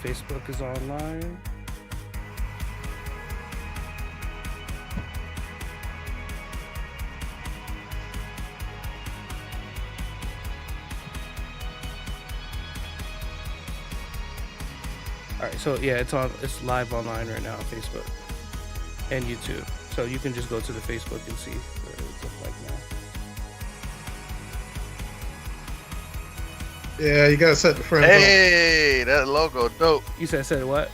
Facebook is online. All right, so yeah, it's live online right now on Facebook and YouTube. So you can just go to the Facebook and see what it looks like now. Yeah, you gotta set the friends Hey, that logo dope. You said what?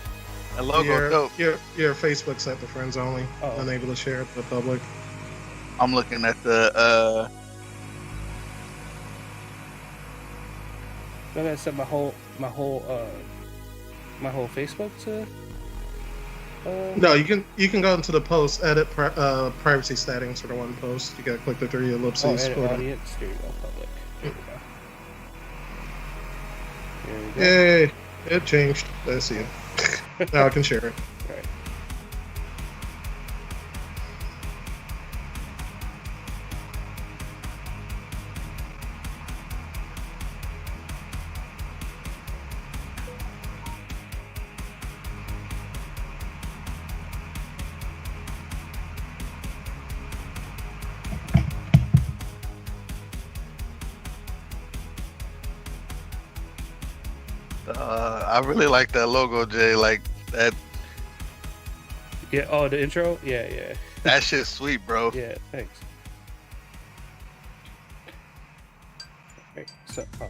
That logo dope. Your Facebook set the friends only, Oh. unable to share it to the public. I'm looking at the I gotta set my whole Facebook to. No, you can go into the post, edit privacy settings for the one post. You gotta click the three ellipses. Edit audience. Here you go, public. Here we go. Yay! It changed. I see it. Now I can share it. All right. I really like that logo, Jay. Like that. Yeah. Oh, the intro. Yeah. That shit's sweet, bro. Yeah. Thanks. Right. So. Oh.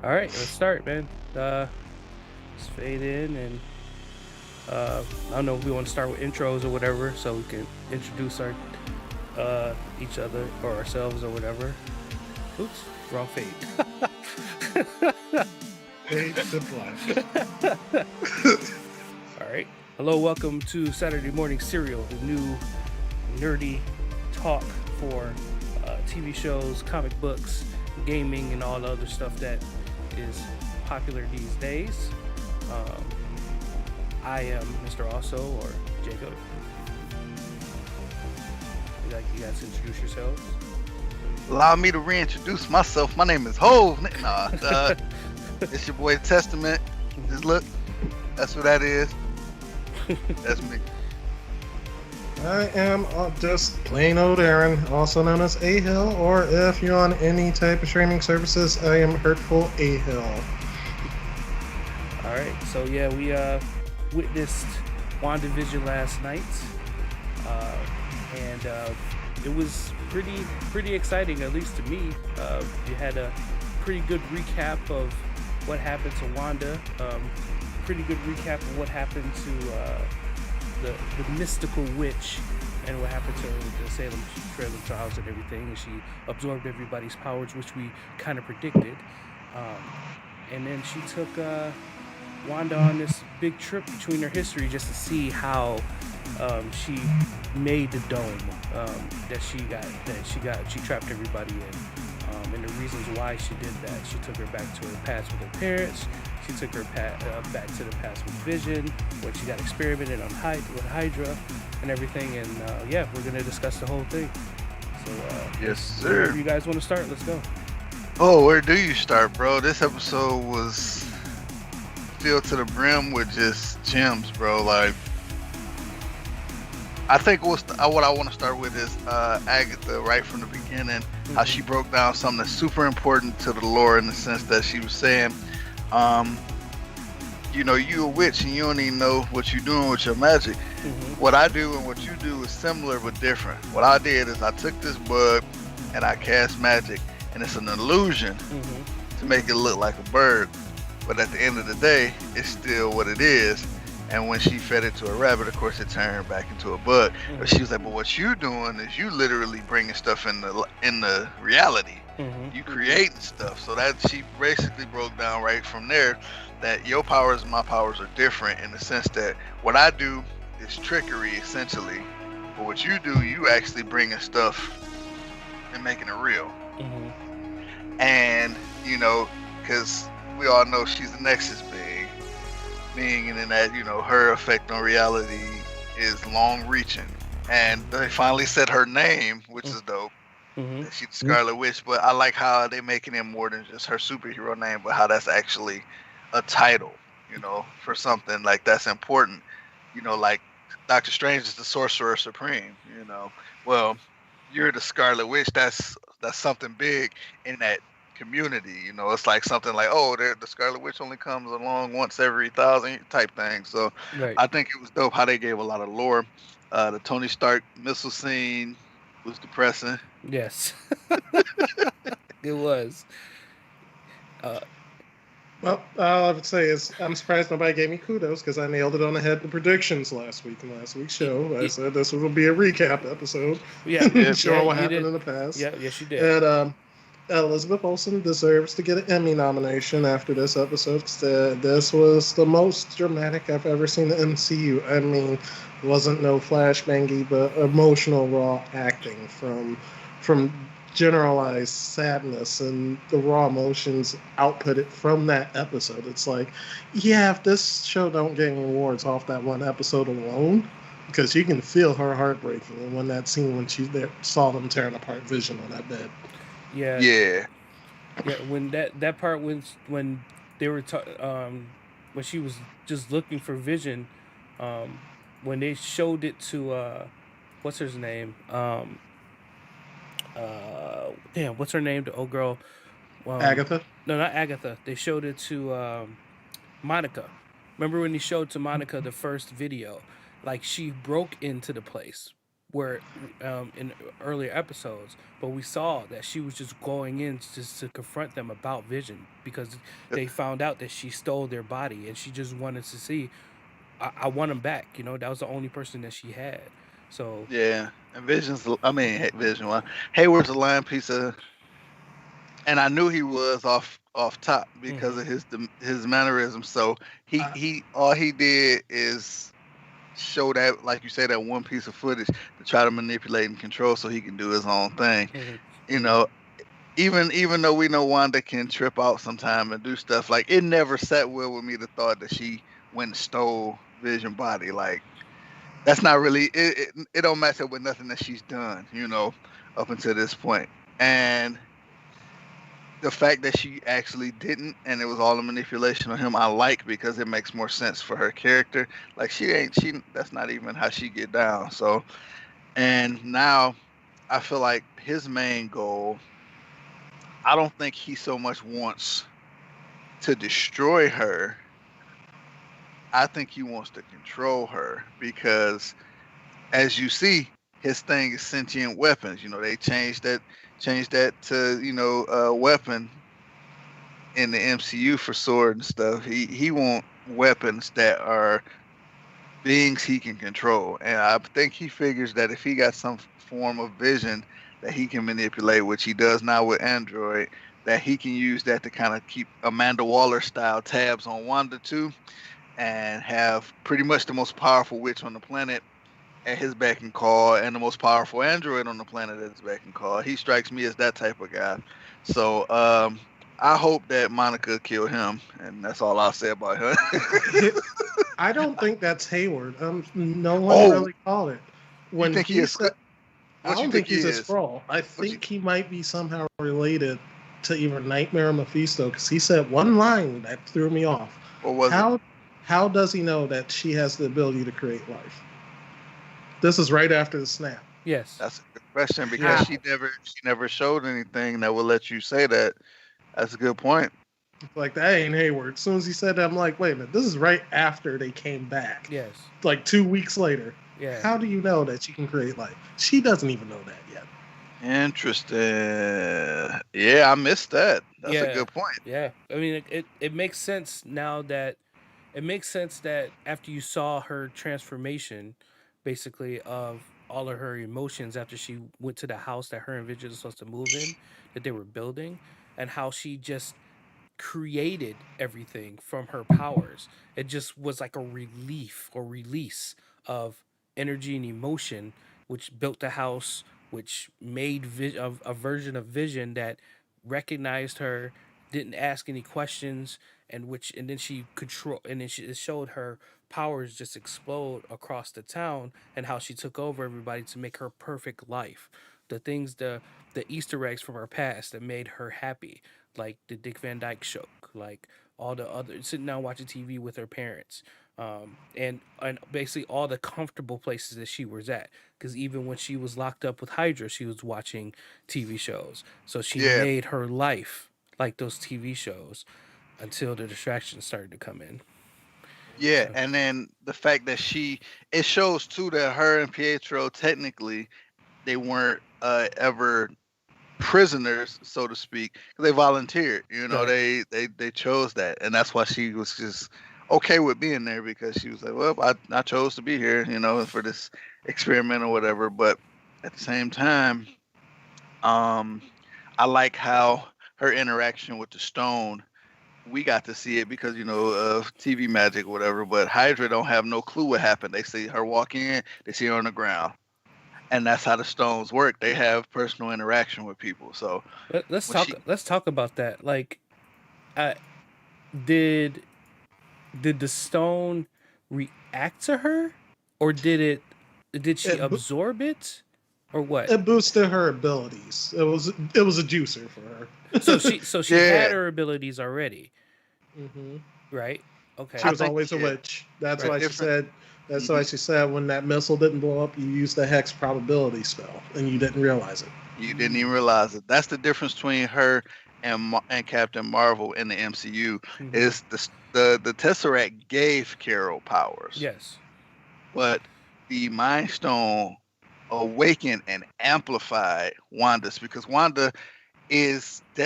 All right. Let's start, man. Let's fade in and. I don't know if we want to start with intros or whatever, so we can introduce our each other or ourselves or whatever. Oops, wrong fade. Fade to black. All right. Hello, welcome to Saturday Morning Serial, the new nerdy talk for TV shows, comic books, gaming, and all the other stuff that is popular these days. I am Mr. Also, or Jacob. You guys introduce yourselves? Allow me to reintroduce myself. My name is Hove. Nah, it's your boy Testament. Just look. That's what that is. That's me. I am just plain old Aaron, also known as A-Hill, or if you're on any type of streaming services, I am Hurtful A-Hill. All right. So yeah, we witnessed WandaVision last night, and it was pretty exciting, at least to me. You had a pretty good recap of what happened to Wanda, pretty good recap of what happened to the mystical witch and what happened to the Salem trials and everything, and she absorbed everybody's powers, which we kind of predicted, and then she took Wanda on this big trip between her history just to see how she made the dome that she trapped everybody in, and the reasons why she did that. She took her back to her past with her parents. She took her back to the past with Vision, when she got experimented on with Hydra and everything. And yeah, we're gonna discuss the whole thing. So Yes, sir. wherever you guys want to start, let's go. Oh, where do you start, bro? This episode was filled to the brim with just gems, bro. Like, I think what I want to start with is Agatha right from the beginning, how she broke down something that's super important to the lore, in the sense that she was saying, you know, you a witch and you don't even know what you're doing with your magic. What I do and what you do is similar but different. What I did is I took this bug and I cast magic, and it's an illusion to make it look like a bird. But at the end of the day, it's still what it is. And when she fed it to a rabbit, of course, it turned back into a bug. But she was like, "But what you doing is you literally bringing stuff in the reality. You creating stuff." So that she basically broke down right from there that your powers and my powers are different, in the sense that what I do is trickery, essentially. But what you do, you actually bringing stuff and making it real. And, you know, because we all know she's a Nexus being, and in that, you know, her effect on reality is long reaching. And they finally said her name, which is dope. Mm-hmm. that she's the Scarlet Witch. But I like how they making it more than just her superhero name, but how that's actually a title, for something like that's important. Like Doctor Strange is the Sorcerer Supreme. Well, you're the Scarlet Witch. That's something big in that community. It's like something like, oh, the Scarlet Witch only comes along once every thousand type thing. So Right. I think it was dope how they gave a lot of lore. The Tony Stark missile scene was depressing. Yes. It was. Uh, Well, all I would say is I'm surprised nobody gave me kudos because I nailed it on the head in the predictions last week in last week's show. I said this will be a recap episode, yeah. Yeah, Yeah. showing what You happened did. in the past. Yeah. Yes, you did. And Elizabeth Olsen deserves to get an Emmy nomination after this episode. 'Cause this was the most dramatic I've ever seen the MCU. I mean, it wasn't no flashbangy, but emotional raw acting from generalized sadness and the raw emotions outputted from that episode. It's like, yeah, if this show don't get any awards off that one episode alone, because you can feel her heartbreaking when that scene when she saw them tearing apart Vision on that bed. Yeah. yeah, Yeah. When that part when they were when she was just looking for Vision, um, when they showed it to what's her name? Damn, what's her name? The old girl. Agatha. No, not Agatha. They showed it to Monica. Remember when he showed to Monica the first video? Like she broke into the place where in earlier episodes, but we saw that she was just going in just to confront them about Vision because they found out that she stole their body and she just wanted to see. I want him back. That was the only person that she had. So yeah. And Vision. Well, Hayward's a line piece of, and I knew he was off top because mhm. of his mannerisms. So he Uh, he all he did is show that, like you say, that one piece of footage to try to manipulate and control so he can do his own thing. Mhm. You Mhm. know, even though we know Wanda can trip out sometime and do stuff, like it never sat well with me the thought that she went and stole Vision body. Like that's not really it don't match up with nothing that she's done, up until this point. And the fact that she actually didn't and it was all a manipulation of him, I like, because it makes more sense for her character. Like she that's not even how she get down. So, and now I feel like his main goal, I don't think he so much wants to destroy her. I think he wants to control her because, as you see, his thing is sentient weapons. They changed that to weapon in the MCU for sword and stuff. He want weapons that are beings he can control, and I think he figures that if he got some form of vision that he can manipulate, which he does now with Android, that he can use that to kind of keep Amanda Waller style tabs on Wanda too, and have pretty much the most powerful witch on the planet at his beck and call, and the most powerful android on the planet at his beck and call. He strikes me as that type of guy. So I hope that Monica killed him, and that's all I'll say about her. I don't think that's Hayward. No one Oh, really called it. you When think he he is? said, I What you don't think think he he's a is? Skrull. I What you? think he might be somehow related to either Nightmare or Mephisto because he said one line that threw me off. What was it? How does he know that she has the ability to create life? This is right after the snap. Yes. That's a good question because How? she never showed anything that will let you say that. That's a good point. Like that ain't Hayward. As soon as he said that, I'm like, wait a minute, this is right after they came back. Yes. Like 2 weeks later. Yeah. How do you know that she can create life? She doesn't even know that yet. Interesting. Yeah, I missed that. That's a Yeah. good point. Yeah. I mean, it makes sense now that it makes sense that after you saw her transformation, basically of all of her emotions after she went to the house that her and Vigil was supposed to move in, that they were building, and how she just created everything from her powers. It just was like a relief or release of energy and emotion, which built the house, which made a version of Vision that recognized her, didn't ask any questions, and then she control, and then it showed her powers just explode across the town and how she took over everybody to make her perfect life. the things, the Easter eggs from her past that made her happy, like the Dick Van Dyke Show, like all the other sitting down watching TV with her parents, and basically all the comfortable places that she was at. Because even when she was locked up with Hydra, she was watching TV shows. So she Yeah, made her life like those TV shows until the distractions started to come in. yeah, So and then the fact that it shows too that her and Pietro technically they weren't ever prisoners, so to speak. They volunteered. You know, right. they chose that, and that's why she was just okay with being there because she was like, well, I chose to be here, you know, for this experiment or whatever. But at the same time, um, I like how her interaction with the stone. We got to see it because you know of TV magic, or whatever. But Hydra don't have no clue what happened. They see her walk in, they see her on the ground, and that's how the stones work. They have personal interaction with people. So Let's when talk. she Let's talk about that. Like, uh, did did the stone react to her, or did it? Did she It bo- absorb it, or what? it boosted her abilities. It was a juicer for her. So she had yeah, her abilities already, Hmm. right? She Okay, I was think always a yeah, witch. That's right. why she different. said. That's why hmm she said when that missile didn't blow up, you used the hex probability spell, and you didn't realize it. You didn't even realize it. That's the difference between her and Captain Marvel in the MCU. Mm-hmm. Is the Tesseract gave Carol powers, Yes. but the Mind Stone awakened and amplified Wanda's because Wanda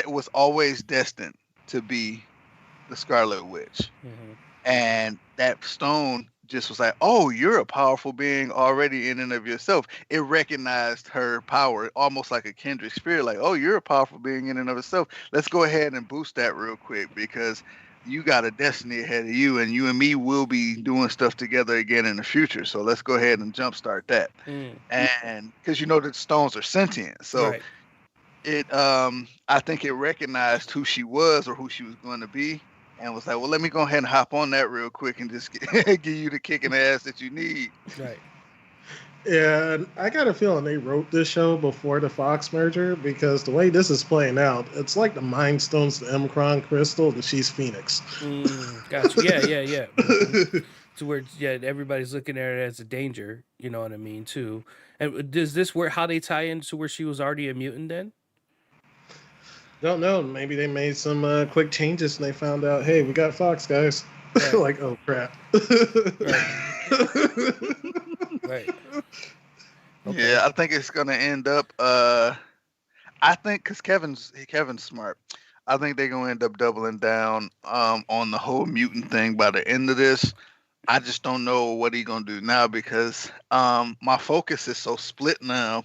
was always destined to be the Scarlet Witch. Mm-hmm. And that stone just was like, oh, you're a powerful being already in and of yourself. It recognized her power, almost like a kindred spirit, like, oh, you're a powerful being in and of itself. Let's go ahead and boost that real quick because you got a destiny ahead of you, and you and me will be doing stuff together again in the future. So let's go ahead and jumpstart that. Mm. And because you know that stones are sentient, so Right. I think it recognized who she was or who she was going to be and was like, well, let me go ahead and hop on that real quick and just give you the kick in the ass that you need. Right. And I got a feeling they wrote this show before the Fox merger because the way this is playing out, it's like the Mind Stone's the Emcron Crystal and she's Phoenix. Gotcha. Yeah. Yeah. Yeah. Mm-hmm. To where everybody's looking at it as a danger. You know what I mean too. And does this where how they tie into where she was already a mutant then? Don't know. Maybe they made some quick changes and they found out, hey, we got Fox, guys. Right. Like, oh crap. Right. Right. Okay. Yeah, I think it's gonna end up. I think because Kevin's smart. I think they're gonna end up doubling down on the whole mutant thing by the end of this. I just don't know what he's gonna do now because my focus is so split now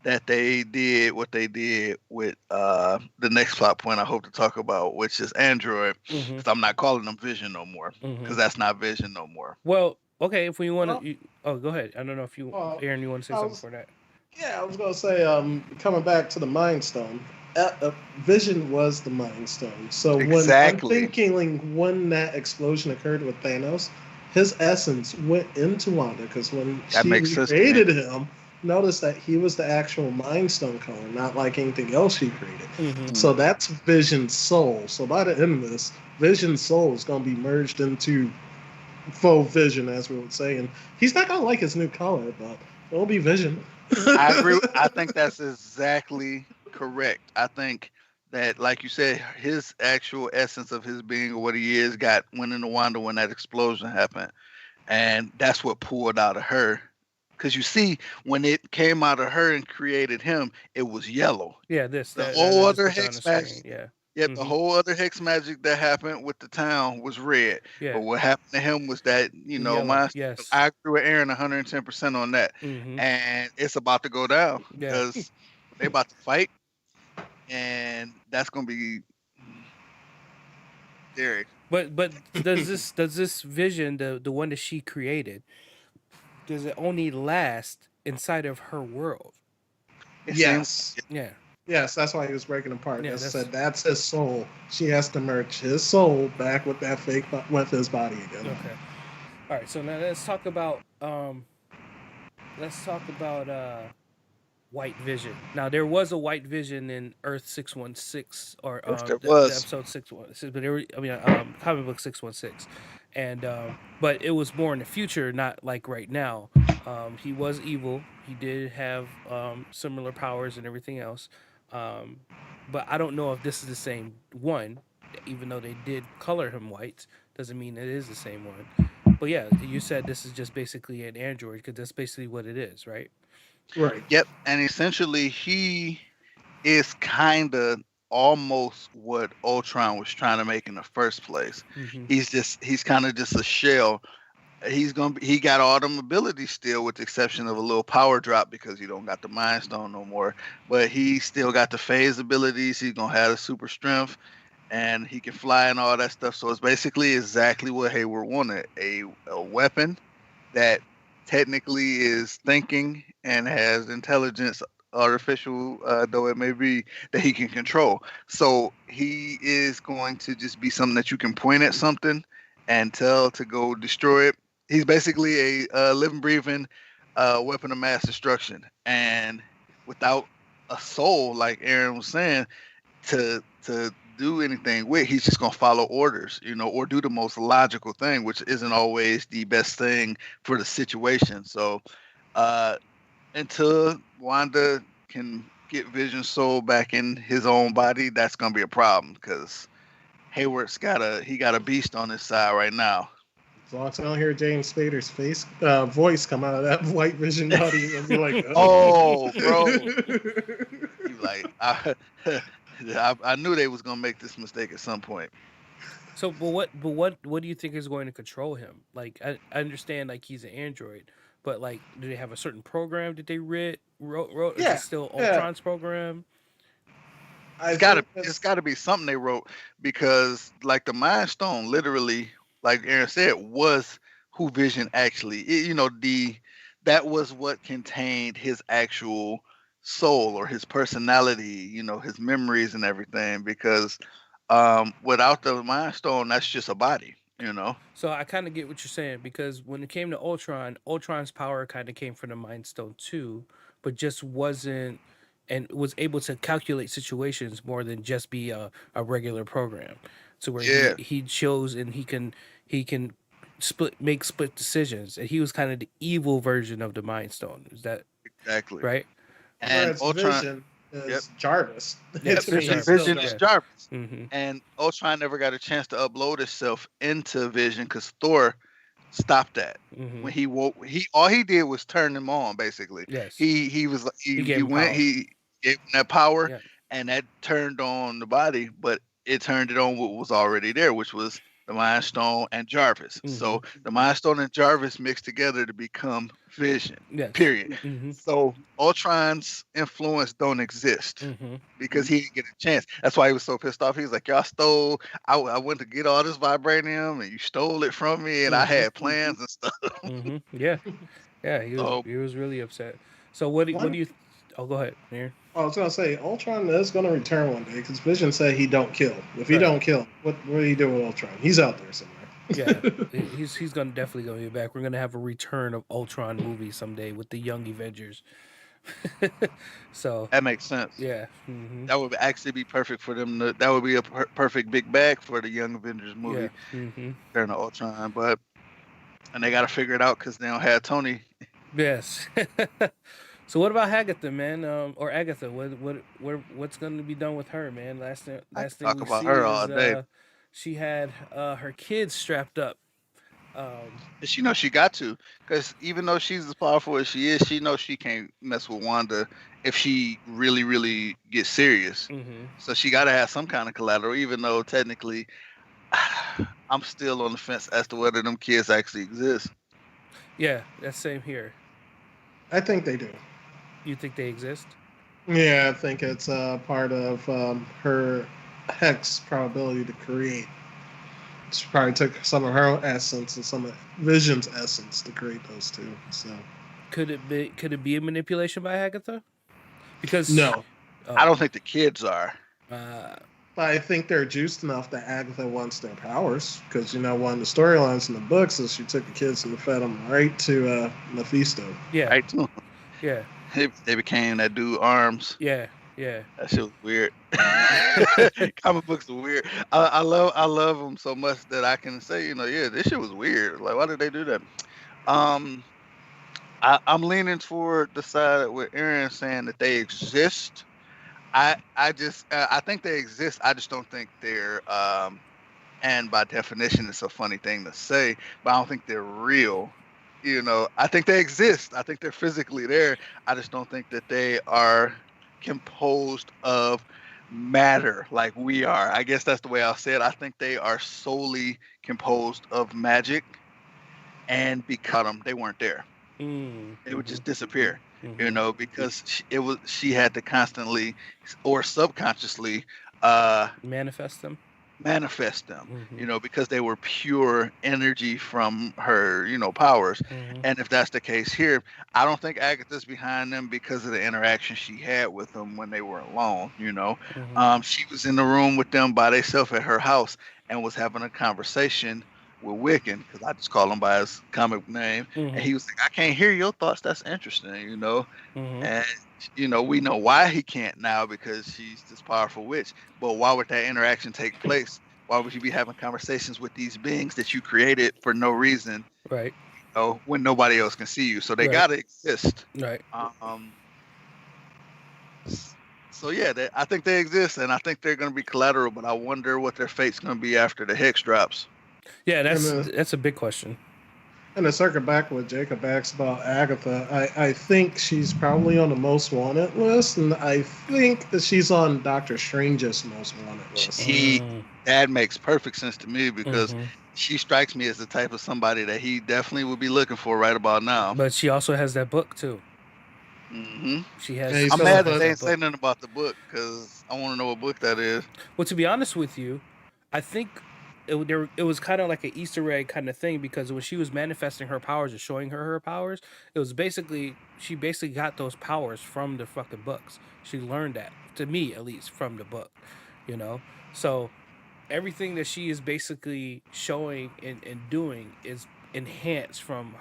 that they did what they did with the next plot point I hope to talk about, which is Android. Mm-hmm. Because I'm not calling them Vision no more, Mm-hmm. because that's not Vision no more. Well, okay. If we want Well, to, oh, go ahead. I don't know if you, Aaron, you want to say I something was, for that. yeah, I was gonna say, coming back to the Mind Stone. Vision was the Mind Stone. So when I'm Exactly. thinking when that explosion occurred with Thanos, his essence went into Wanda because when That she makes sense to me. recreated him, notice that he was the actual Mind Stone color, not like anything else she created. Mm-hmm. So that's Vision's soul. So by the end of this, Vision's soul is gonna be merged into full Vision, as we would say, and he's not gonna like his new color, but it'll be Vision. I agree. I think that's exactly correct. I think that, like you said, his actual essence of his being or what he is went into Wanda when that explosion happened, and that's what pulled out of her. Because you see, when it came out of her and created him, it was yellow. Yeah, The that whole I just other put that on the hex screen. magic, Yeah. yep, the Mm-hmm. whole other hex magic that happened with the town was red. Yeah. But what happened to him was that, Yellow. Yes. I agree with Aaron 110% on that. Mm-hmm. And it's about to go down Yeah. because they about to fight, and that's gonna be scary. But does this Vision, the one that she created, does it only last inside of her world? It seems Yes. Yeah. Yes, that's why he was breaking apart. Yeah, That that's said that's his soul. She has to merge his soul back with that fake with his body again. okay. All right. So now let's talk about White Vision. Now there was a White Vision in Earth 616 or Yes, there the was. episode 616, but comic book 616, and but it was more in the future, not like right now. He was evil. He did have similar powers and everything else, um, but I don't know if this is the same one. Even though they did color him white, doesn't mean it is the same one. But yeah, you said this is just basically an android because that's basically what it is, right? Right. Yep. And essentially, he is kind of almost what Ultron was trying to make in the first place. Mm-hmm. He's kind of just a shell. He got all them abilities still, with the exception of a little power drop because he don't got the Mind Stone no more. But he still got the phase abilities. He's gonna have the super strength, and he can fly and all that stuff. So it's basically exactly what Hayward wanted: a weapon that technically is thinking and has intelligence, artificial though it may be, that he can control. So he is going to just be something that you can point at something and tell to go destroy it. He's basically a living, breathing weapon of mass destruction, and without a soul, like Aaron was saying, to do anything with, he's just gonna follow orders, or do the most logical thing, which isn't always the best thing for the situation. So until Wanda can get Vision's soul back in his own body, that's gonna be a problem because Hayward's got a beast on his side right now. As long as I don't hear James Spader's voice come out of that White Vision body, I'll be like, oh, bro. You like, I knew they was gonna make this mistake at some point. So, what do you think is going to control him? Like, I understand, like, he's an android, but like, do they have a certain program that they wrote? Is Yeah, it still yeah. Ultron's program? It's gotta be something they wrote, because like the Mind Stone, literally, like Aaron said, was who Vision actually that was what contained his actual soul or his personality, his memories and everything, because without the Mind Stone, that's just a body. So I kind of get what you're saying, because when it came to Ultron, Ultron's power kind of came from the Mind Stone too, but just wasn't, and was able to calculate situations more than just be a regular program. So where Yeah, he chose, and he can make split decisions, and he was kind of the evil version of the Mind Stone. Is that exactly. right? And whereas Ultron, Vision yep, is Jarvis. Yeah, To me, Vision- he's still Vision is Jarvis. Jarvis. Mm-hmm. And Ultron never got a chance to upload himself into Vision because Thor stopped that. Mm-hmm. When he woke, all he did was turn him on. Basically, Yes. he was He gave he him went power. he gave him that power, Yeah. and that turned on the body, but it turned it on what was already there, which was the Mind Stone and Jarvis. So the Mind Stone and Jarvis mixed together to become Vision. Yes. Period. Mm-hmm. So Ultron's influence don't exist Mm-hmm. because he didn't get a chance. That's why he was so pissed off. He was like, "Y'all stole. I went to get all this vibranium, and you stole it from me, and I had plans and stuff." Mm-hmm. Yeah. Yeah. He was really upset. So what do you? Oh, go ahead, Aaron. I was gonna say Ultron is gonna return one day because Vision said he don't kill. If he Right. don't kill, what are you doing with Ultron? He's out there somewhere. Yeah, he's gonna definitely gonna be back. We're gonna have a return of Ultron movie someday with the Young Avengers. So That makes sense. yeah. Mm-hmm. That would actually be perfect for them. That would be a perfect big bag for the Young Avengers movie. Yeah. Mm-hmm. Turn to Ultron, and they got to figure it out because they don't have Tony. Yes. So what about Agatha, man? Or Agatha? What's going to be done with her, man? Last thing talk we about see her is all day. she had her kids strapped up. She knows she got to, because even though she's as powerful as she is, she knows she can't mess with Wanda if she really, really gets serious. Mm-hmm. So she got to have some kind of collateral, even though technically I'm still on the fence as to whether them kids actually exist. Yeah, that's same here. I think they do. You think they exist? Yeah, I think it's part of her hex probability to create. She probably took some of her own essence and some of Vision's essence to create those two. So Could it be a manipulation by Agatha? Because no, I don't think the kids are. but I think they're juiced enough that Agatha wants their powers because one of the storylines in the books is she took the kids and fed them right to Mephisto. Yeah. Right? Yeah. They became that dude Arms. Yeah, yeah. That shit was weird. Comic books are weird. I love them so much that I can say, yeah, this shit was weird. Like, why did they do that? Um, I'm leaning toward the side with Aaron saying that they exist. I think they exist. I just don't think they're and by definition, it's a funny thing to say, but I don't think they're real. I think they exist. I think they're physically there. I just don't think that they are composed of matter like we are. I guess that's the way I'll say it. I think they are solely composed of magic, and because them, they weren't there. They would just disappear. Because she had to constantly or subconsciously manifest them. Because they were pure energy from her, powers. And if that's the case here, I don't think Agatha's behind them because of the interaction she had with them when they were alone. She was in the room with them by themselves at her house and was having a conversation with Wiccan, because I just call him by his comic name, and he was like, "I can't hear your thoughts. That's interesting," and we know why he can't now, because she's this powerful witch. But why would that interaction take place? Why would you be having conversations with these beings that you created for no reason? Right. When nobody else can see you, so they gotta exist. Right. So yeah, I think they exist, and I think they're gonna be collateral. But I wonder what their fate's gonna be after the Hex drops. Yeah, that's a big question. And to circle back with Jacob asked about Agatha, I think she's probably on the most wanted list, and I think that she's on Doctor Strange's most wanted list. That makes perfect sense to me, because she strikes me as the type of somebody that he definitely would be looking for right about now. But she also has that book too. She has. I'm mad that they ain't saying nothing about the book, because I want to know what book that is. Well, to be honest with you, I think it was kind of like an Easter egg kind of thing, because when she was manifesting her powers or showing her powers, it was she basically got those powers from the fucking books. She learned that, to me at least, from the book, So everything that she is basically showing and doing is enhanced from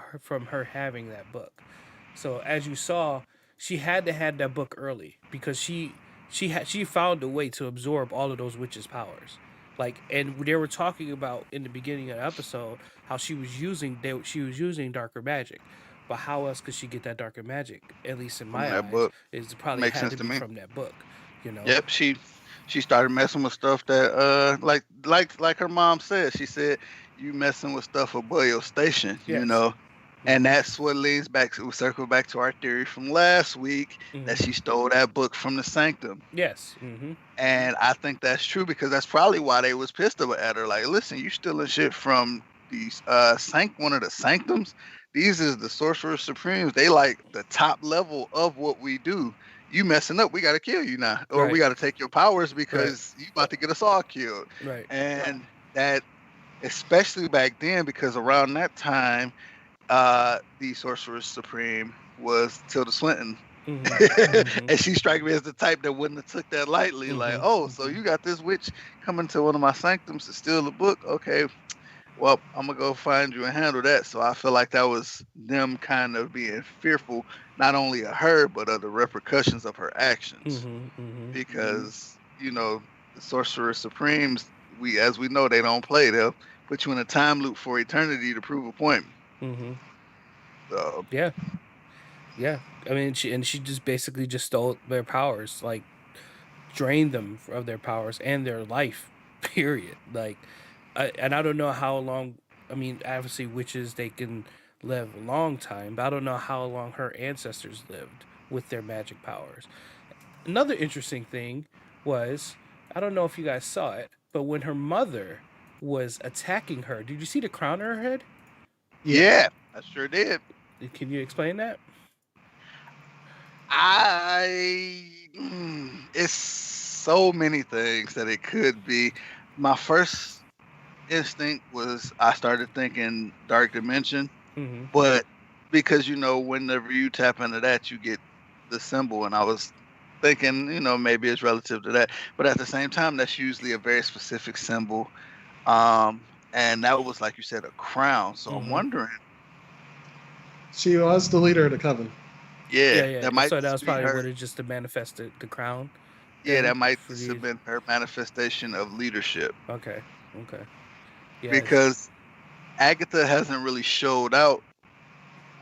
her having that book. So as you saw, she had to have that book early, because she found a way to absorb all of those witches' powers. And they were talking about in the beginning of the episode how she was using darker magic, but how else could she get that darker magic? At least in my eyes, book. It probably had to be from that book. Yep, she started messing with stuff that like her mom said. She said, "You messing with stuff above your station," Yes. And that's what leads back. We circle back to our theory from last week that she stole that book from the Sanctum. Yes. And I think that's true, because that's probably why they was pissed at her. Like, listen, you stealing shit from these one of the Sanctums. These is the Sorcerer Supremes. They like the top level of what we do. You messing up, we gotta kill you now, or we gotta take your powers, because you about to get us all killed. Right. And that, especially back then, because around that time, the Sorcerer Supreme was Tilda Swinton. And she struck me as the type that wouldn't have took that lightly. Like, oh, so you got this witch coming to one of my sanctums to steal the book? Okay, well, I'm gonna go find you and handle that. So I feel like that was them kind of being fearful, not only of her, but of the repercussions of her actions. Because the Sorcerer Supremes, as we know, they don't play. They'll put you in a time loop for eternity to prove a point. So yeah. I mean, she just basically just stole their powers, like drained them of their powers and their life. Period. And I don't know how long. I mean, obviously, witches, they can live a long time, but I don't know how long her ancestors lived with their magic powers. Another interesting thing was, I don't know if you guys saw it, but when her mother was attacking her, did you see the crown on her head? Yeah, I sure did. Can you explain that? It's so many things that it could be. My first instinct was, I started thinking Dark Dimension, but because whenever you tap into that, you get the symbol, and I was thinking maybe it's relative to that, but at the same time, that's usually a very specific symbol, and that was, like you said, a crown. So I'm wondering. She was the leader of the coven. Yeah, Yeah, yeah. that might So that just was be probably her. what it just to manifest the crown. Yeah, Then that might for just have the been her manifestation of leadership okay, okay, yes, because Agatha hasn't really showed out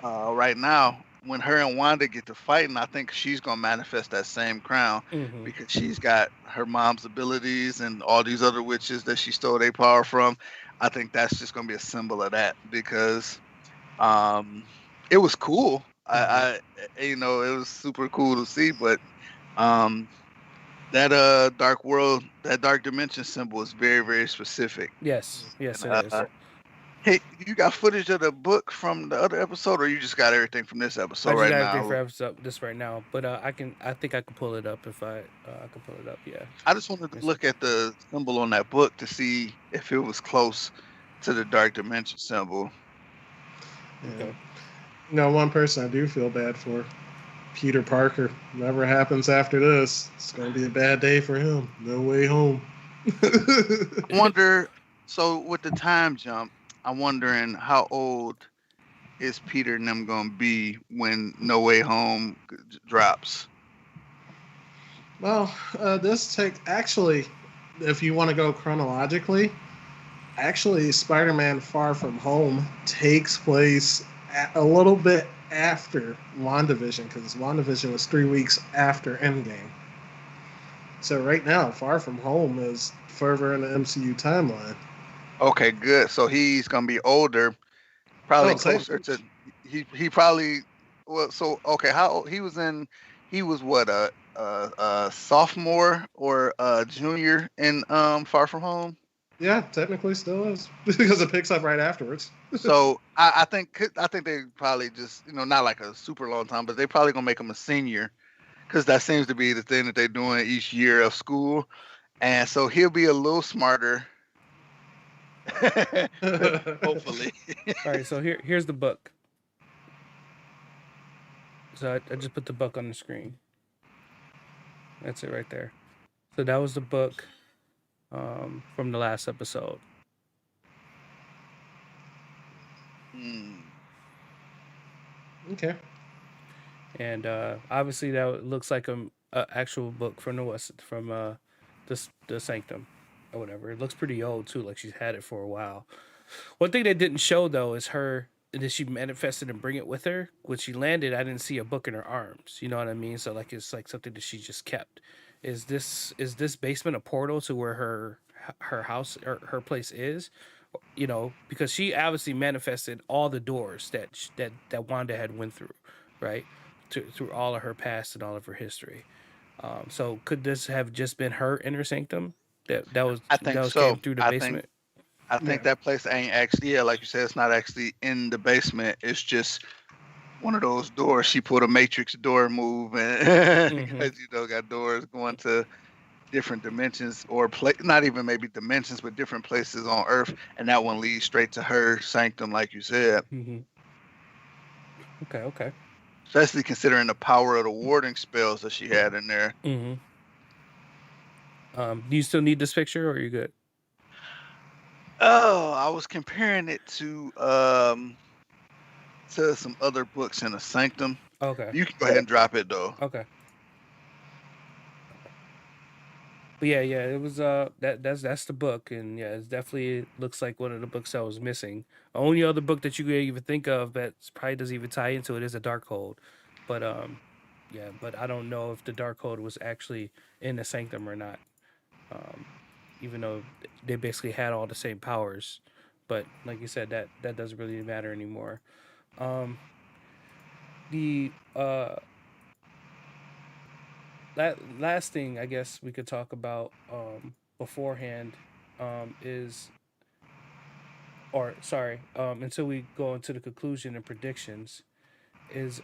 right now. When her and Wanda get to fighting, I think she's gonna manifest that same crown mm-hmm. because she's got her mom's abilities and all these other witches that she stole their power from. I think that's just gonna be a symbol of that because um, it was cool. Mm-hmm. It was super cool to see, but um, that dark world, that dark dimension symbol is very, very specific. Yes, And yes, it is. hey, you got footage of the book from the other episode, or you just got everything from this I episode just right got everything for now? episode this right now, but I think I can pull it up if I can pull it up. Yeah. I just wanted to Yes. look at the symbol on that book to see if it was close to the dark dimension symbol. And Okay. one person I do feel bad for, Peter Parker. Whatever happens after this, it's going to be a bad day for him. No way home. I wonder, so with the time jump, I'm wondering how old is Peter and them gonna be when No Way Home drops? Well, this take actually, if you want to go chronologically, actually, Spider-Man: Far From Home takes place a little bit after WandaVision, because WandaVision was 3 weeks after Endgame. So right now, Far From Home is further in the MCU timeline. Okay, good. So he's gonna be older, probably Oh, same. closer to he probably well. So okay, how old, he was what a sophomore or a junior in Far From Home. Yeah, technically still is because it picks up right afterwards. So I think they probably just not like a super long time, but they probably gonna make him a senior because that seems to be the thing that they're doing each year of school, and so he'll be a little smarter. Hopefully. All right. So here's the book. So I just put the book on the screen. That's it right there. So that was the book from the last episode. Hmm. Okay. And obviously that looks like a actual book from the West from the Sanctum or whatever. It looks pretty old too, like she's had it for a while. One thing they didn't show though is her that she manifested and bring it with her. When she landed, I didn't see a book in her arms. You know what I mean? So like it's like something that she just kept. Is this basement a portal to where her house or her place is? You know, because she obviously manifested all the doors that Wanda had went through, right? Through all of her past and all of her history. So could this have just been her inner sanctum I that think was came so. through the basement? I think Yeah. that place ain't actually, yeah, like you said, it's not actually in the basement. It's just one of those doors. She put a matrix door move and Mm-hmm. because got doors going to different dimensions or not even maybe dimensions, but different places on Earth, and that one leads straight to her sanctum, like you said. Mm-hmm. Okay. Okay. Especially considering the power of the warding spells that she had in there. Mm-hmm. Do you still need this picture, or are you good? Oh, I was comparing it to some other books in the sanctum. Okay. You can go ahead and drop it though. Okay. But yeah, yeah, it was that's the book, and yeah, it definitely looks like one of the books that was missing. The only other book that you could even think of that probably doesn't even tie into it is a Darkhold, but yeah, but I don't know if the Darkhold was actually in the Sanctum or not. Um, even though they basically had all the same powers, but like you said, that doesn't really matter anymore. Um, the last thing I guess we could talk about beforehand is or sorry until we go into the conclusion and predictions is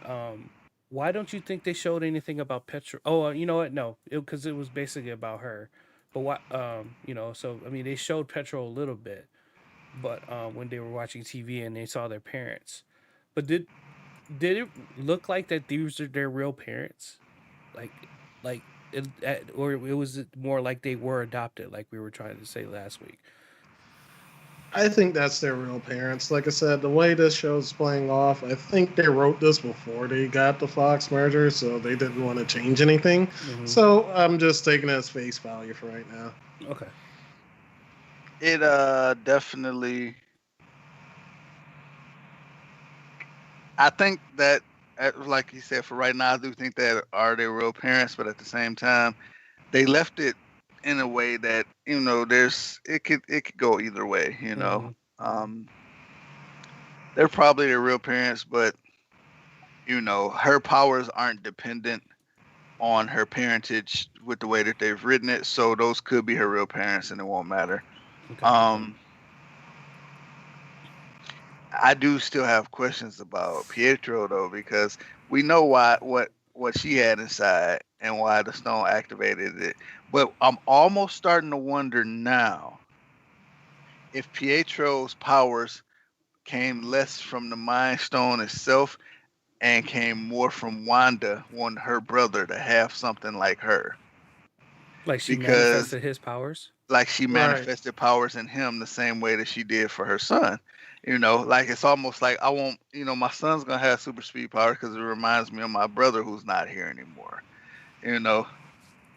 why don't you think they showed anything about Petra? Oh, you know what? No, because it was basically about her. But what so I mean they showed Petra a little bit, but when they were watching TV and they saw their parents, but did it look like that these are their real parents? Like or it was more like they were adopted, like we were trying to say last week. I think that's their real parents. Like I said, the way this show's playing off, I think they wrote this before they got the Fox merger, so they didn't want to change anything. Mm-hmm. So I'm just taking it as face value for right now. Okay. It definitely. I think that, like you said, for right now, I do think that are their real parents, but at the same time, they left it in a way that there's it could go either way. They're probably their real parents, but her powers aren't dependent on her parentage with the way that they've written it, so those could be her real parents, and it won't matter. Okay. I do still have questions about Pietro though, because we know what she had inside and why the stone activated it. But I'm almost starting to wonder now if Pietro's powers came less from the Mind Stone itself and came more from Wanda wanting her brother to have something like her. Like she Because manifested his powers. like she Right. manifested powers in him the same way that she did for her son. Like it's almost like I want, my son's gonna have super speed powers because it reminds me of my brother who's not here anymore. You know,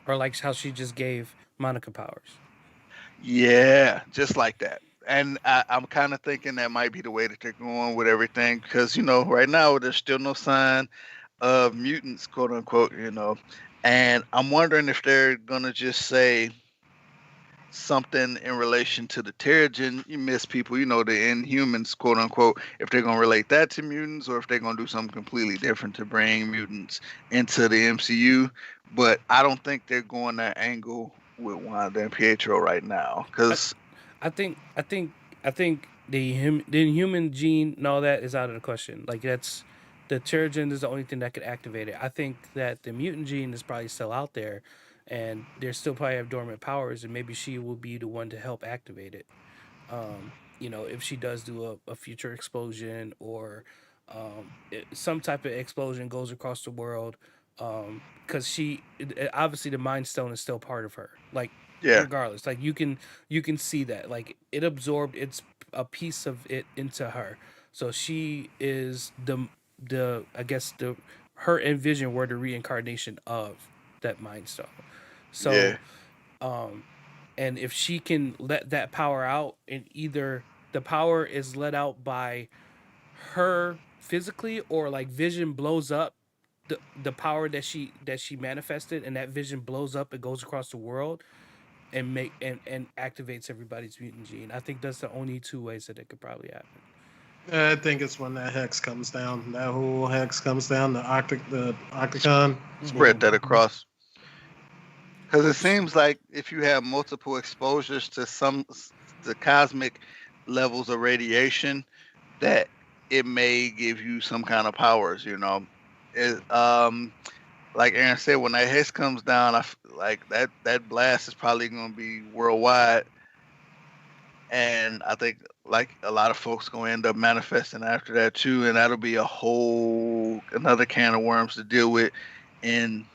Or like how she just gave Monica powers. yeah, just like that. And I'm kind of thinking that might be the way that they're going with everything because right now there's still no sign of mutants, quote unquote. And I'm wondering if they're gonna just say something in relation to the Terrigen, you miss people, the Inhumans, quote unquote, if they're going to relate that to mutants or if they're going to do something completely different to bring mutants into the MCU. But I don't think they're going that angle with Wanda and Pietro right now because I think the Inhuman gene and all that is out of the question. Like that's the Terrigen is the only thing that could activate it. I think that the mutant gene is probably still out there, and they still probably have dormant powers, and maybe she will be the one to help activate it. If she does do a future explosion or some type of explosion goes across the world, because obviously the Mind Stone is still part of her. Like yeah, regardless, like you can see that like it absorbed its a piece of it into her. So she is the I guess the her and Vision were the reincarnation of that Mind Stone. So yeah, and if she can let that power out and either the power is let out by her physically or like Vision blows up the power that she manifested and that Vision blows up and goes across the world and and activates everybody's mutant gene. I think that's the only two ways that it could probably happen. I think it's when that hex comes down. That whole hex comes down. The octagon. spread that Mhm. across. Because it Which seems like if you have multiple exposures to the cosmic levels of radiation, that it may give you some kind of powers. It, like Aaron said, when that hex comes down, like that blast is probably going to be worldwide, and I think like a lot of folks going to end up manifesting after that too, and that'll be a whole another can of worms to deal with in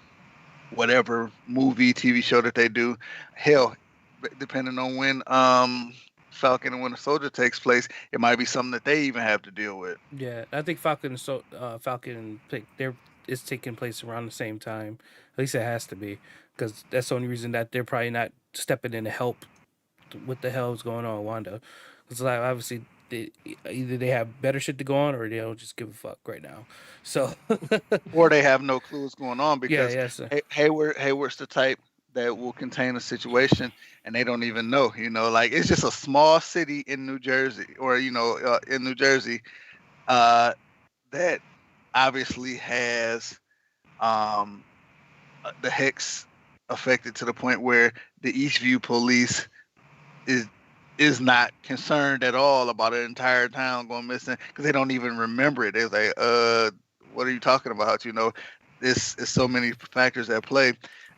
whatever movie, TV show that they do. Hell, depending on when Falcon and Winter Soldier takes place, it might be something that they even have to deal with. yeah, I think Falcon is taking place around the same time. At least it has to be because that's the only reason that they're probably not stepping in to help. What the hell is going on, Wanda? Because like obviously either they have better shit to go on or they don't just give a fuck right now. So Or they have no clue what's going on yeah, because yes, Hayward's the type that will contain a situation and they don't even know. Like it's just a small city in New Jersey, or in New Jersey, that obviously has um, the hex affected to the point where the Eastview police is is not concerned at all about an entire town going missing because they don't even remember it. They're like, what are you talking about? This is so many factors at play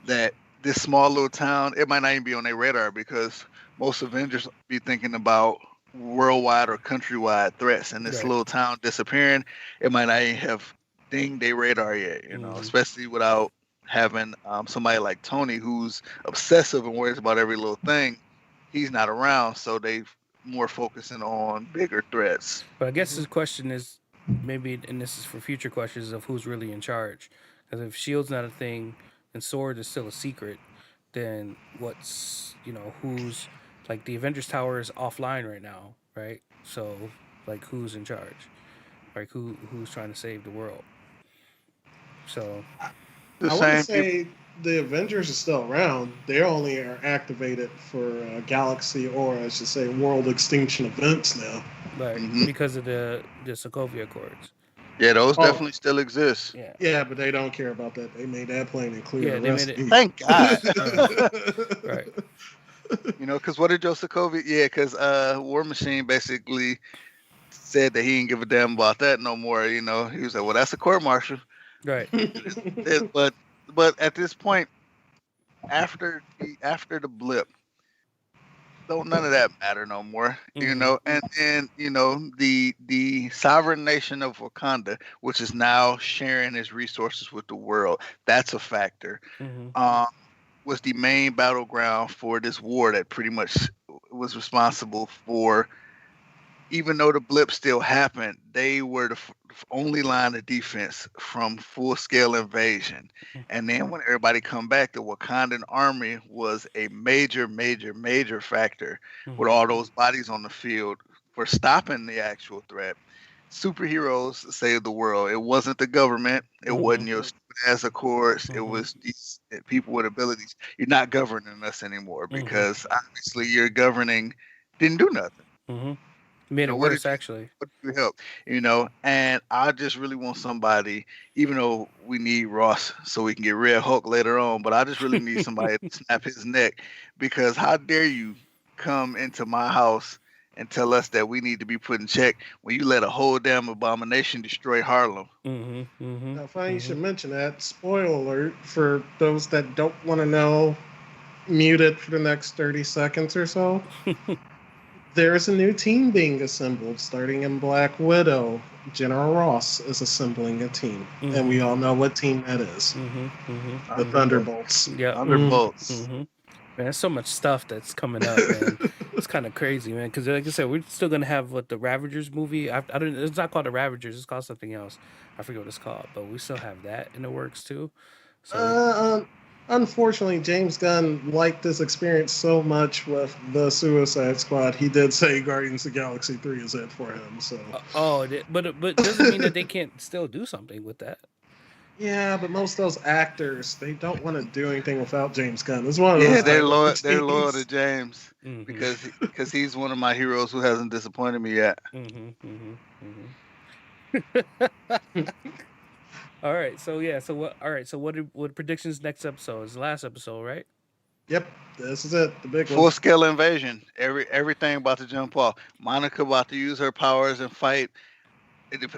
that this small little town, it might not even be on their radar because most Avengers be thinking about worldwide or countrywide threats, and this right. little town disappearing, it might not even have dinged their radar yet. Mm-hmm. Especially without having somebody like Tony who's obsessive and worries about every little thing. He's not around, so they've more focusing on bigger threats. But I guess Mhm. the question is maybe, and this is for future questions of who's really in charge. Because if Shield's not a thing and Sword is still a secret, then what's who's like the Avengers Tower is offline right now, right? So like who's in charge? Like who's trying to save the world? So The I want to same people. say the Avengers are still around. They only are activated for galaxy or, I should say, world extinction events now. like Hmm. because of the Sokovia Accords. Yeah, those Oh, definitely still exist. Yeah. yeah, but they don't care about that. They made that plain and clear. Yeah, they made Arrest it. me. Thank God. Yeah. Right. Because what did Joseph Kobe? Yeah, because War Machine basically said that he didn't give a damn about that no more. He was like, "Well, that's a court martial." Right. But at this point, after the blip, don't none of that matter no more. Mm-hmm. And the sovereign nation of Wakanda, which is now sharing its resources with the world, that's a factor. Mm-hmm. Um, was the main battleground for this war that pretty much was responsible for, even though the blip still happened, they were the only line of defense from full scale invasion. And then when everybody come back, the Wakandan army was a major, major, major factor with Mm-hmm. all those bodies on the field for stopping the actual threat. Superheroes saved the world. It wasn't the government. It Mm-hmm. wasn't your stupid ass accords. It Mm-hmm. was these people with abilities. You're not governing us anymore Mm-hmm. because obviously you're governing didn't do nothing. Mm-hmm. Made it What did worse actually. what did you help? And I just really want somebody, even though we need Ross so we can get Red Hulk later on, but I just really need somebody to snap his neck, because how dare you come into my house and tell us that we need to be put in check when you let a whole damn abomination destroy Harlem? Mm-hmm. Mm-hmm. Now, funny you Mm-hmm. should mention that. Spoiler alert for those that don't want to know. Mute it for the next 30 seconds or so. There is a new team being assembled starting in Black Widow. General Ross is assembling a team. And we all know what team that is. Mm-hmm. Mm-hmm. The Thunderbolts. Yeah. Thunderbolts. Mm-hmm. Man, there's so much stuff that's coming up, man. It's kind of crazy, man. Because like I said, we're still gonna have what the Ravagers movie. I don't. It's not called the Ravagers. It's called something else. I forget what it's called, but we still have that in the works too. So Uh, Unfortunately, James Gunn liked this experience so much with the Suicide Squad. He did say Guardians of the Galaxy 3 is it for him. So but doesn't mean that they can't still do something with that. yeah, but most of those actors, they don't want to do anything without James Gunn. It's one of Yeah, those Right. they're type loyal. of They're loyal to teams. James Mm-hmm. because he's one of my heroes who hasn't disappointed me yet. Mm-hmm. All right. So yeah. So what? All right. So what predictions next episode? Is the last episode, right? Yep, this is it, the big one. Full scale invasion. Everything about to jump off. Monica about to use her powers and fight.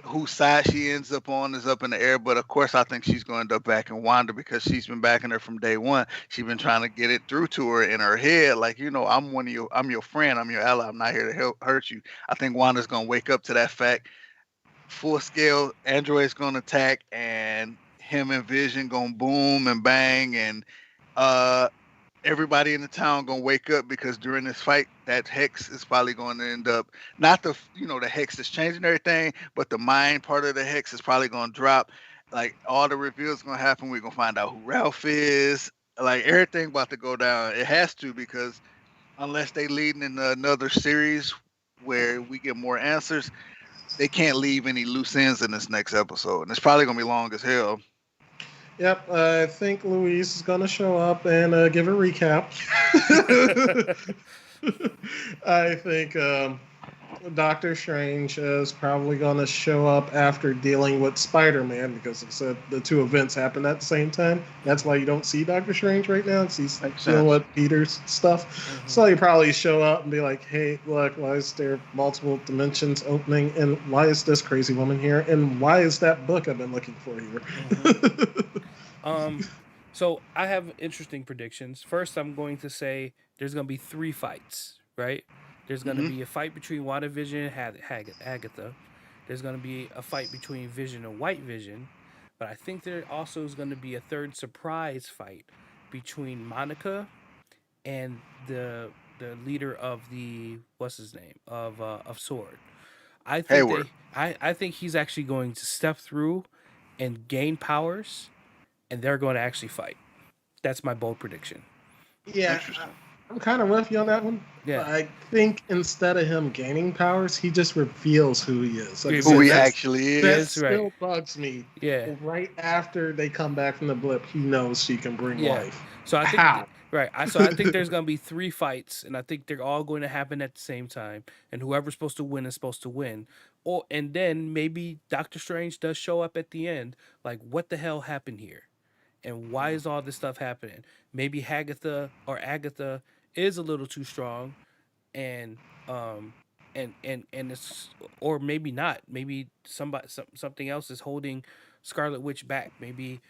Whose side she ends up on is up in the air, but of course I think she's going to end up backing Wanda because she's been backing her from day one. She's been trying to get it through to her in her head, like, I'm one of you. I'm your friend. I'm your ally. I'm not here to hurt you. I think Wanda's going to wake up to that fact. Full scale android's going to attack, and him and Vision going to boom and bang, and uh everybody in the town gonna wake up because during this fight, that hex is probably going to end up, not the hex is changing everything, but the mind part of the hex is probably gonna drop. Like all the reveals gonna happen. We're gonna find out who Ralph is. Like everything about to go down. It has to, because unless they leading in another series where we get more answers, they can't leave any loose ends in this next episode, and it's probably gonna be long as hell. Yep, I think Louise is going to show up and give a recap. I think Doctor Strange is probably going to show up after dealing with Spider-Man, because it said the two events happened at the same time. That's why you don't see Doctor Strange right now, because he's Makes dealing sense. with Peter's stuff. So he probably show up and be like, hey, look, why is there multiple dimensions opening, and why is this crazy woman here, and why is that book I've been looking for here? So I have interesting predictions. First, I'm going to say there's going to be 3 fights, right? There's going to Mhm. be a fight between WandaVision and Agatha. There's going to be a fight between Vision and White Vision. But I think there also is going to be a third surprise fight between Monica and the the leader of the what's his name of Sword. I think Hayward. they I think he's actually going to step through and gain powers, and they're going to actually fight. That's my bold prediction. Yeah, Interesting. I'm kind of with you on that one. Yeah, I think instead of him gaining powers, he just reveals who he is. Like I Who said, he that's actually that is. that's right. still bugs me. Yeah, Right after they come back from the blip, he knows she can bring yeah. life. So I think How? right. I think there's gonna be three fights, and I think they're all going to happen at the same time. And whoever's supposed to win is supposed to win. Or and then maybe Doctor Strange does show up at the end. Like, what the hell happened here? And why is all this stuff happening? Maybe Hagatha or Agatha is a little too strong, and um and it's or maybe not. Maybe something else is holding Scarlet Witch back. Maybe